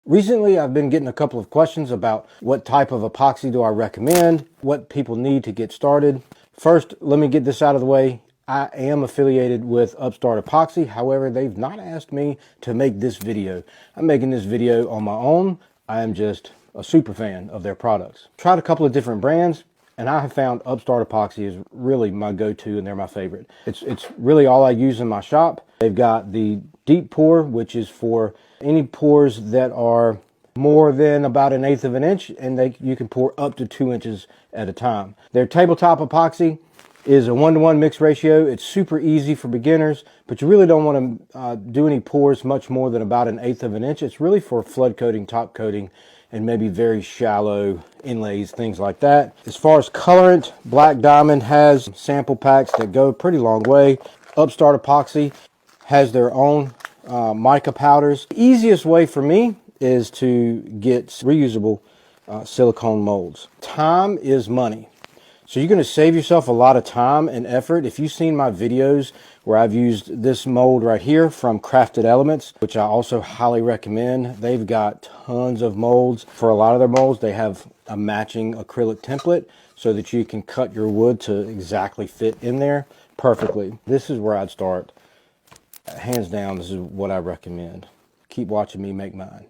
Recently, I've been getting a couple of questions about what type of epoxy do I recommend, what people need to get started. First, let me get this out of the way. I am affiliated with Upstart Epoxy. However, they've not asked me to make this video. I'm making this video on my own. I am just a super fan of their products. Tried a couple of different brands, and I have found Upstart Epoxy is really my go-to, and they're my favorite. It's really all I use in my shop. They've got the deep pour, which is for any pours that are more than about 1/8 of an inch, and you can pour up to 2 inches at a time. Their tabletop epoxy is a 1-to-1 mix ratio. It's super easy for beginners, but you really don't want to do any pours much more than about 1/8 of an inch. It's really for flood coating, top coating, and maybe very shallow inlays, things like that. As far as colorant, Black Diamond has sample packs that go a pretty long way. Upstart Epoxy has their own mica powders. The easiest way for me is to get reusable silicone molds. Time is money. So you're going to save yourself a lot of time and effort. If you've seen my videos where I've used this mold right here from Crafted Elements, which I also highly recommend. They've got tons of molds. For a lot of their molds, they have a matching acrylic template so that you can cut your wood to exactly fit in there perfectly. This is where I'd start. Hands down, this is what I recommend. Keep watching me make mine.